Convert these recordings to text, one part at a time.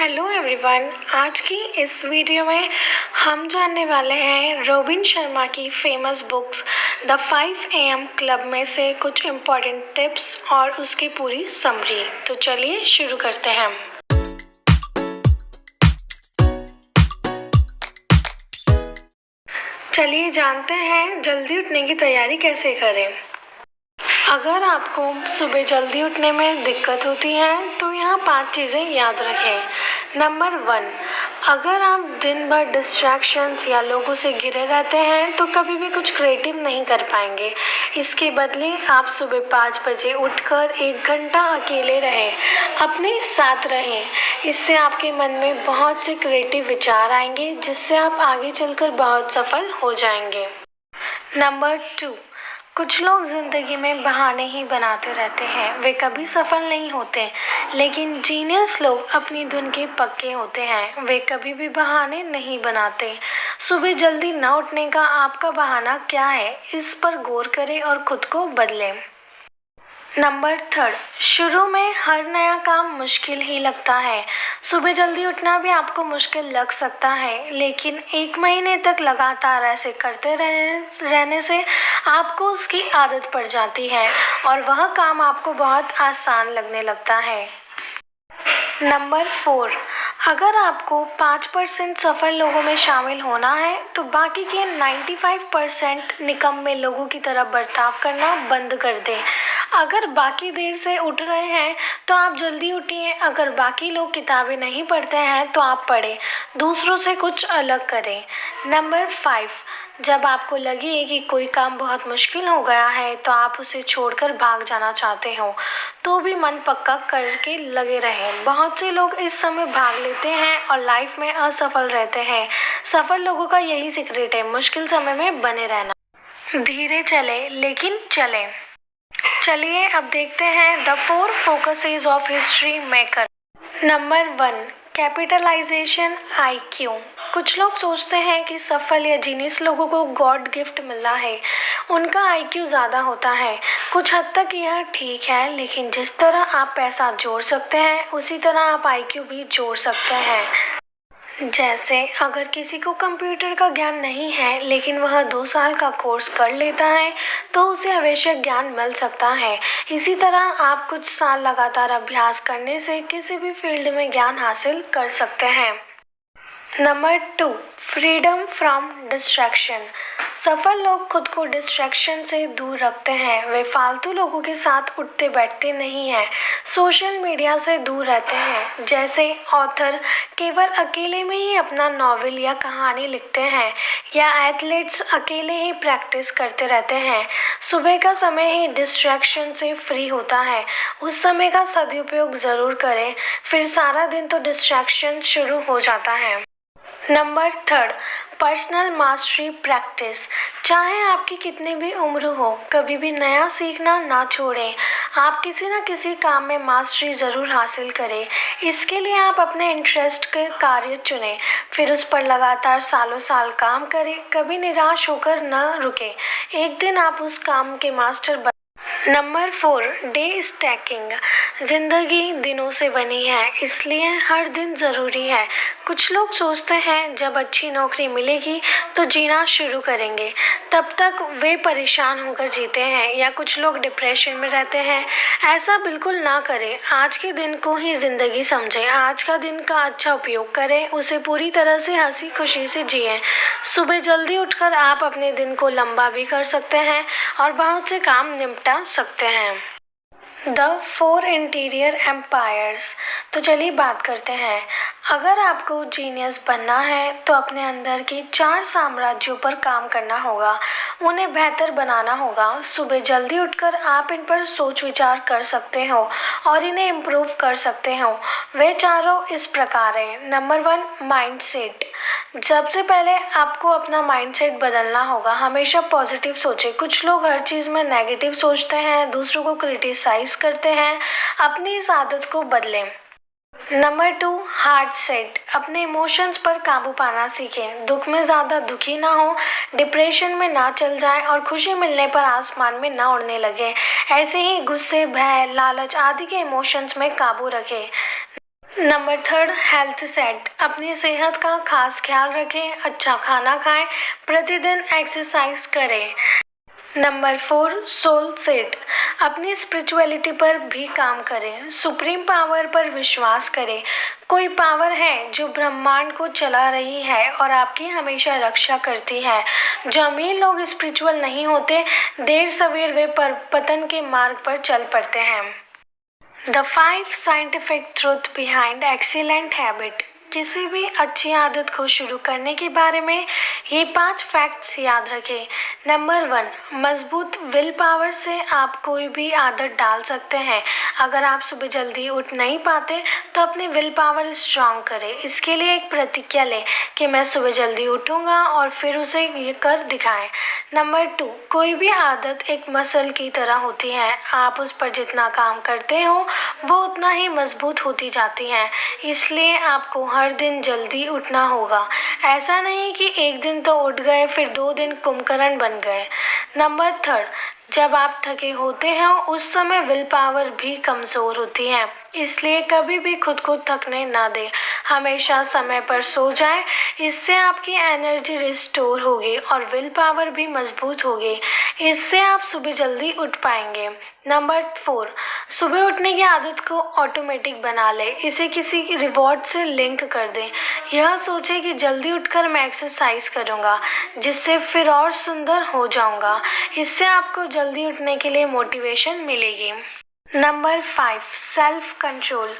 Hello everyone. आज की इस वीडियो में हम जानने वाले हैं रोबिन शर्मा की famous books the 5 AM club में से कुछ इम्पॉर्टेंट टिप्स और उसकी पूरी समरी। तो चलिए शुरू करते हैं। चलिए जानते हैं जल्दी उठने की तैयारी कैसे करें। अगर आपको सुबह जल्दी उठने में दिक्कत होती है तो यहाँ 5 चीज़ें याद रखें। नंबर 1, अगर आप दिन भर डिस्ट्रैक्शंस या लोगों से घिरे रहते हैं तो कभी भी कुछ क्रिएटिव नहीं कर पाएंगे। इसके बदले आप सुबह 5 बजे उठकर 1 घंटा अकेले रहें, अपने साथ रहें। इससे आपके मन में बहुत से क्रिएटिव विचार आएंगे जिससे आप आगे चलकर बहुत सफल हो जाएंगे। नंबर 2, कुछ लोग ज़िंदगी में बहाने ही बनाते रहते हैं, वे कभी सफल नहीं होते। लेकिन जीनियस लोग अपनी धुन के पक्के होते हैं, वे कभी भी बहाने नहीं बनाते। सुबह जल्दी न उठने का आपका बहाना क्या है, इस पर गौर करें और खुद को बदलें। नंबर 3, शुरू में हर नया काम मुश्किल ही लगता है। सुबह जल्दी उठना भी आपको मुश्किल लग सकता है, लेकिन 1 महीने तक लगातार ऐसे करते रहने से आपको उसकी आदत पड़ जाती है और वह काम आपको बहुत आसान लगने लगता है। नंबर 4, अगर आपको 5% सफल लोगों में शामिल होना है तो बाकी के 95% निकम्मे लोगों की तरह बर्ताव करना बंद कर दें। अगर बाकी देर से उठ रहे हैं तो आप जल्दी उठिए। अगर बाकी लोग किताबें नहीं पढ़ते हैं तो आप पढ़ें, दूसरों से कुछ अलग करें। नंबर 5, जब आपको लगे कि कोई काम बहुत मुश्किल हो गया है तो आप उसे छोड़कर भाग जाना चाहते हो तो भी मन पक्का करके लगे रहें। बहुत से लोग इस समय भाग लेते हैं और लाइफ में असफल रहते हैं। सफल लोगों का यही सीक्रेट है, मुश्किल समय में बने रहना। धीरे चले लेकिन चलें। चलिए अब देखते हैं the 4 focuses of history maker. Number 1, capitalization IQ। कुछ लोग सोचते हैं कि सफल या जीनियस लोगों को गॉड गिफ्ट मिला है, उनका IQ ज़्यादा होता है। कुछ हद तक यह ठीक है, लेकिन जिस तरह आप पैसा जोड़ सकते हैं उसी तरह आप IQ भी जोड़ सकते हैं। जैसे अगर किसी को कंप्यूटर का ज्ञान नहीं है लेकिन वह 2 साल का कोर्स कर लेता है तो उसे आवश्यक ज्ञान मिल सकता है। इसी तरह आप कुछ साल लगातार अभ्यास करने से किसी भी फील्ड में ज्ञान हासिल कर सकते हैं। Number 2, freedom from distraction. सफल लोग खुद को डिस्ट्रैक्शन से दूर रखते हैं, वे फालतू लोगों के साथ उठते बैठते नहीं हैं, सोशल मीडिया से दूर रहते हैं। जैसे ऑथर केवल अकेले में ही अपना नॉवेल या कहानी लिखते हैं या एथलीट्स अकेले ही प्रैक्टिस करते रहते हैं। सुबह का समय ही डिस्ट्रैक्शन से फ्री होता है, उस समय का सदुपयोग ज़रूर करें, फिर सारा दिन तो डिस्ट्रैक्शन शुरू हो जाता है। Number 3, personal mastery practice. चाहे आपकी कितनी भी उम्र हो, कभी भी नया सीखना ना छोड़ें। आप किसी न किसी काम में मास्टरी ज़रूर हासिल करें। इसके लिए आप अपने इंटरेस्ट के कार्य चुनें, फिर उस पर लगातार सालों साल काम करें। कभी निराश होकर न रुकें, एक दिन आप उस काम के मास्टर बन। Number 4, day stacking. जिंदगी दिनों से बनी है, इसलिए हर दिन ज़रूरी है। कुछ लोग सोचते हैं जब अच्छी नौकरी मिलेगी तो जीना शुरू करेंगे, तब तक वे परेशान होकर जीते हैं, या कुछ लोग डिप्रेशन में रहते हैं। ऐसा बिल्कुल ना करें, आज के दिन को ही ज़िंदगी समझें। आज का दिन का अच्छा उपयोग करें, उसे पूरी तरह से हंसी खुशी से जिएं। सुबह जल्दी उठकर आप अपने दिन को लंबा भी कर सकते हैं और बहुत से काम निपटा सकते हैं। The 4 interior empires. तो चलिए बात करते हैं। अगर आपको जीनियस बनना है तो अपने अंदर के 4 साम्राज्यों पर काम करना होगा, उन्हें बेहतर बनाना होगा। सुबह जल्दी उठकर आप इन पर सोच विचार कर सकते हो और इन्हें इम्प्रूव कर सकते हो। वे चारों इस प्रकार हैं। Number 1, mindset. सबसे पहले आपको अपना माइंडसेट बदलना होगा, हमेशा पॉजिटिव सोचें। कुछ लोग हर चीज़ में नेगेटिव सोचते हैं, दूसरों को क्रिटिसाइज करते हैं, अपनी इस आदत को बदलें। Number 2, heart set. अपने इमोशंस पर काबू पाना सीखें। दुख में ज़्यादा दुखी ना हो, डिप्रेशन में ना चल जाएं और खुशी मिलने पर आसमान में ना उड़ने लगे। ऐसे ही गुस्से, भय, लालच आदि के इमोशंस में काबू रखें। Number third, health set. अपनी सेहत का खास ख्याल रखें, अच्छा खाना खाएं, प्रतिदिन एक्सरसाइज करें। Number four, soul set. अपनी स्पिरिचुअलिटी पर भी काम करें, सुप्रीम पावर पर विश्वास करें। कोई पावर है जो ब्रह्मांड को चला रही है और आपकी हमेशा रक्षा करती है। जो अमीर लोग स्पिरिचुअल नहीं होते, देर सवेर वे पतन के मार्ग पर चल पड़ते हैं। The 5 scientific truth behind excellent habit. किसी भी अच्छी आदत को शुरू करने के बारे में ये 5 फैक्ट्स याद रखें। नंबर 1, मजबूत विल पावर से आप कोई भी आदत डाल सकते हैं। अगर आप सुबह जल्दी उठ नहीं पाते तो अपनी विल पावर स्ट्रांग करें। इसके लिए एक प्रतिज्ञा लें कि मैं सुबह जल्दी उठूंगा और फिर उसे ये कर दिखाएं। नंबर 2, कोई भी आदत एक मसल की तरह होती है। आप उस पर जितना काम करते हो वो उतना ही मजबूत होती जाती है। इसलिए आपको हर दिन जल्दी उठना होगा। ऐसा नहीं कि एक दिन तो उठ गए फिर 2 दिन कुंभकर्ण बन गए। नंबर 3, जब आप थके होते हैं उस समय विल पावर भी कमज़ोर होती है। इसलिए कभी भी खुद को थकने ना दें। हमेशा समय पर सो जाएं। इससे आपकी एनर्जी रिस्टोर होगी और विल पावर भी मजबूत होगी। इससे आप सुबह जल्दी उठ पाएंगे। नंबर 4, सुबह उठने की आदत को ऑटोमेटिक बना लें। इसे किसी रिवॉर्ड से लिंक कर दें। यह सोचें कि जल्दी उठकर मैं एक्सरसाइज करूँगा, जिससे फिर और सुंदर हो जाऊँगा। इससे आपको जल्दी उठने के लिए मोटिवेशन मिलेगी। Number 5, self control.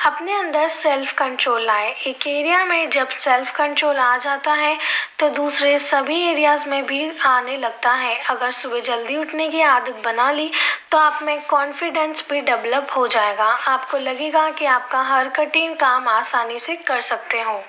अपने अंदर सेल्फ कंट्रोल लाएं। एक एरिया में जब सेल्फ कंट्रोल आ जाता है तो दूसरे सभी एरियाज में भी आने लगता है। अगर सुबह जल्दी उठने की आदत बना ली तो आप में कॉन्फिडेंस भी डेवलप हो जाएगा। आपको लगेगा कि आपका हर कठिन काम आसानी से कर सकते हो।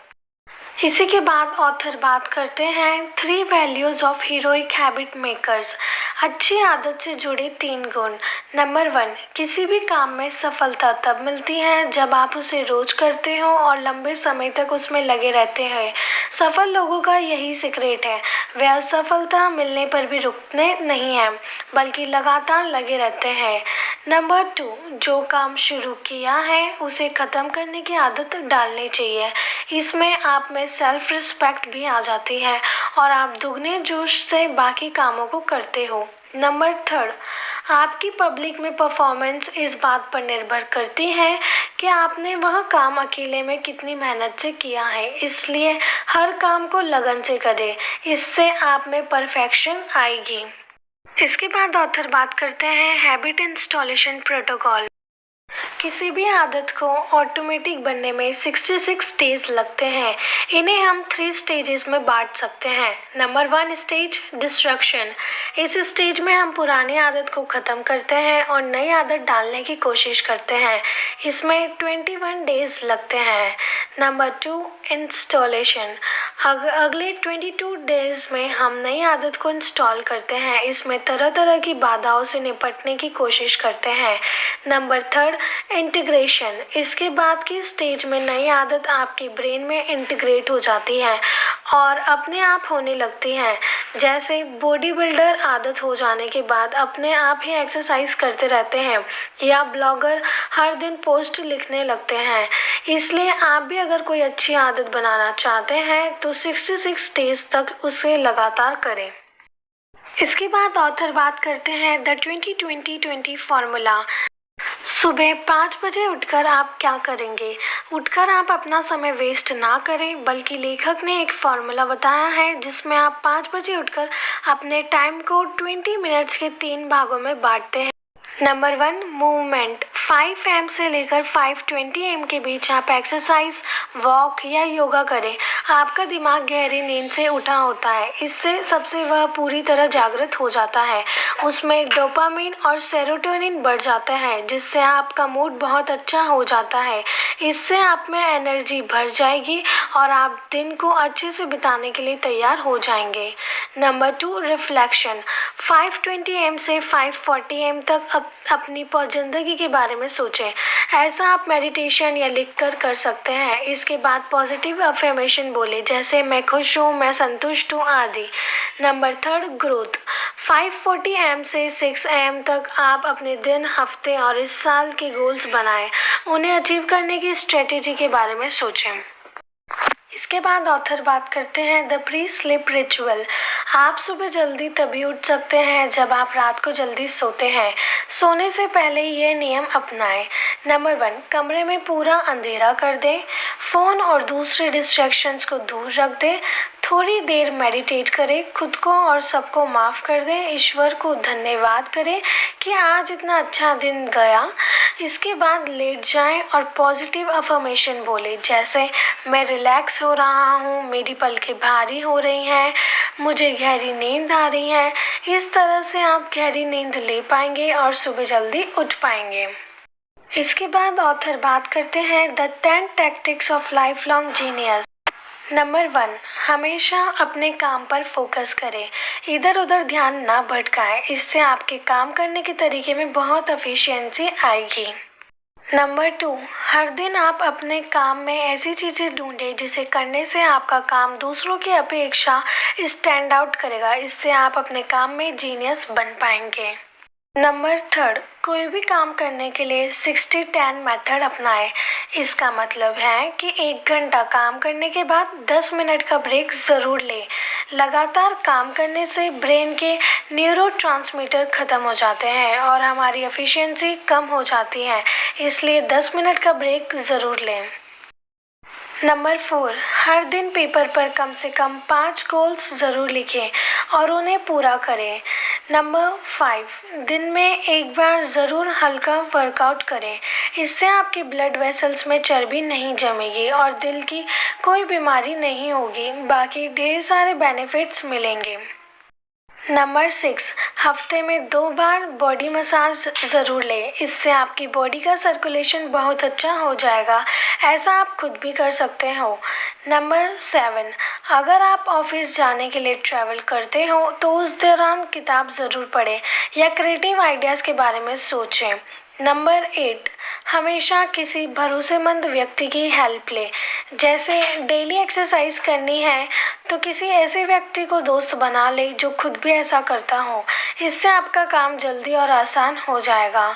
इसी के बाद ऑथर बात करते हैं 3 values of heroic habit makers. अच्छी आदत से जुड़े 3 गुण। नंबर 1, किसी भी काम में सफलता तब मिलती है जब आप उसे रोज करते हो और लंबे समय तक उसमें लगे रहते हैं। सफल लोगों का यही सीक्रेट है। वे असफलता मिलने पर भी रुकते नहीं हैं, बल्कि लगातार लगे रहते हैं। नंबर 2, जो काम शुरू किया है उसे ख़त्म करने की आदत डालनी चाहिए। इसमें आप में सेल्फ रिस्पेक्ट भी आ जाती है और आप दुगने जोश से बाकी कामों को करते हो। नंबर 3, आपकी पब्लिक में परफॉर्मेंस इस बात पर निर्भर करती है कि आपने वह काम अकेले में कितनी मेहनत से किया है। इसलिए हर काम को लगन से करें। इससे आप में परफेक्शन आएगी। इसके बाद ऑथर बात करते हैं हैबिट इंस्टॉलेशन प्रोटोकॉल। किसी भी आदत को ऑटोमेटिक बनने में 66 डेज लगते हैं। इन्हें हम 3 स्टेजेस में बांट सकते हैं। Number 1 stage, destruction. इस स्टेज में हम पुरानी आदत को ख़त्म करते हैं और नई आदत डालने की कोशिश करते हैं। इसमें 21 डेज लगते हैं। Number 2 installation. अगले 22 डेज में हम नई आदत को इंस्टॉल करते हैं। इसमें तरह तरह की बाधाओं से निपटने की कोशिश करते हैं। Number 3 integration. इसके बाद की स्टेज में नई आदत आपकी ब्रेन में इंटीग्रेट हो जाती है और अपने आप होने लगती है। जैसे बॉडी बिल्डर आदत हो जाने के बाद अपने आप ही एक्सरसाइज करते रहते हैं, या ब्लॉगर हर दिन पोस्ट लिखने लगते हैं। इसलिए आप भी अगर कोई अच्छी आदत बनाना चाहते हैं तो 66 डेज तक उसे लगातार करें। इसके बाद ऑथर बात करते हैं द 20-20-20 फॉर्मूला। सुबह 5 बजे उठकर आप क्या करेंगे? उठकर आप अपना समय वेस्ट ना करें, बल्कि लेखक ने एक फॉर्मूला बताया है जिसमें आप 5 बजे उठकर अपने टाइम को 20 मिनट्स के 3 भागों में बांटते हैं। Number 1 movement. 5 AM से लेकर 5:20 AM के बीच आप एक्सरसाइज, वॉक या योगा करें। आपका दिमाग गहरी नींद से उठा होता है। इससे सबसे वह पूरी तरह जागृत हो जाता है। उसमें डोपामिन और सेरोटोनिन बढ़ जाता है, जिससे आपका मूड बहुत अच्छा हो जाता है। इससे आप में एनर्जी भर जाएगी और आप दिन को अच्छे से बिताने के लिए तैयार हो जाएंगे। Number 2 reflection. 5:20 AM से 5:40 AM तक अपनी ज़िंदगी के बारे में सोचें। ऐसा आप मेडिटेशन या लिख कर सकते हैं। इसके बाद पॉजिटिव अफर्मेशन बोले, जैसे मैं खुश हूँ, मैं संतुष्ट हूँ आदि। Number 3, growth. 5:40 AM से 6 AM तक आप अपने दिन, हफ्ते और इस साल के गोल्स बनाएं। उन्हें अचीव करने की स्ट्रेटेजी के बारे में सोचें। इसके बाद ऑथर बात करते हैं द प्री स्लीप रिचुअल। आप सुबह जल्दी तभी उठ सकते हैं जब आप रात को जल्दी सोते हैं। सोने से पहले ये नियम अपनाएं। नंबर 1, कमरे में पूरा अंधेरा कर दें। फ़ोन और दूसरे डिस्ट्रैक्शंस को दूर रख दें। थोड़ी देर मेडिटेट करें। खुद को और सबको माफ़ कर दें। ईश्वर को धन्यवाद करें कि आज इतना अच्छा दिन गया। इसके बाद लेट जाएं और पॉजिटिव अफर्मेशन बोले, जैसे मैं रिलैक्स हो रहा हूँ, मेरी पलकें भारी हो रही हैं, मुझे गहरी नींद आ रही है। इस तरह से आप गहरी नींद ले पाएंगे और सुबह जल्दी उठ पाएंगे। इसके बाद ऑथर बात करते हैं the 10 tactics of life long genius. Number 1, हमेशा अपने काम पर फोकस करें। इधर उधर ध्यान ना भटकाएं। इससे आपके काम करने के तरीके में बहुत एफिशिएंसी आएगी। नंबर 2, हर दिन आप अपने काम में ऐसी चीज़ें ढूंढें जिसे करने से आपका काम दूसरों की अपेक्षा स्टैंड आउट करेगा। इससे आप अपने काम में जीनियस बन पाएंगे। नंबर 3, कोई भी काम करने के लिए 60-10 मेथड अपनाएं। इसका मतलब है कि 1 घंटा काम करने के बाद 10 मिनट का ब्रेक ज़रूर लें। लगातार काम करने से ब्रेन के न्यूरोट्रांसमीटर ख़त्म हो जाते हैं और हमारी एफिशिएंसी कम हो जाती है, इसलिए 10 मिनट का ब्रेक ज़रूर लें। नंबर 4, हर दिन पेपर पर कम से कम 5 गोल्स ज़रूर लिखें और उन्हें पूरा करें। नंबर 5, दिन में एक बार ज़रूर हल्का वर्कआउट करें। इससे आपके ब्लड वेसल्स में चर्बी नहीं जमेगी और दिल की कोई बीमारी नहीं होगी। बाकी ढेर सारे बेनिफिट्स मिलेंगे। नंबर 6, हफ्ते में 2 बार बॉडी मसाज ज़रूर लें। इससे आपकी बॉडी का सर्कुलेशन बहुत अच्छा हो जाएगा। ऐसा आप खुद भी कर सकते हो। नंबर 7, अगर आप ऑफिस जाने के लिए ट्रैवल करते हो तो उस दौरान किताब ज़रूर पढ़ें या क्रिएटिव आइडियाज़ के बारे में सोचें। नंबर 8, हमेशा किसी भरोसेमंद व्यक्ति की हेल्प लें। जैसे डेली एक्सरसाइज करनी है तो किसी ऐसे व्यक्ति को दोस्त बना ले जो खुद भी ऐसा करता हो। इससे आपका काम जल्दी और आसान हो जाएगा।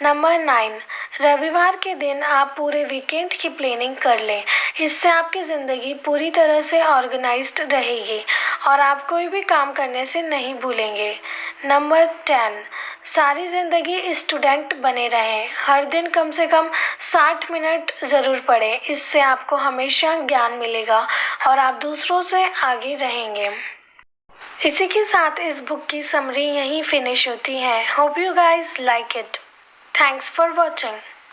नंबर 9, रविवार के दिन आप पूरे वीकेंड की प्लानिंग कर लें। इससे आपकी ज़िंदगी पूरी तरह से ऑर्गेनाइज्ड रहेगी और आप कोई भी काम करने से नहीं भूलेंगे। नंबर 10, सारी ज़िंदगी स्टूडेंट बने रहें। हर दिन कम से कम 60 मिनट ज़रूर पढ़ें। इससे आपको हमेशा ज्ञान मिलेगा और आप दूसरों से आगे रहेंगे। इसी के साथ इस बुक की समरी यहीं फिनिश होती है। Hope you guys like it. Thanks for watching.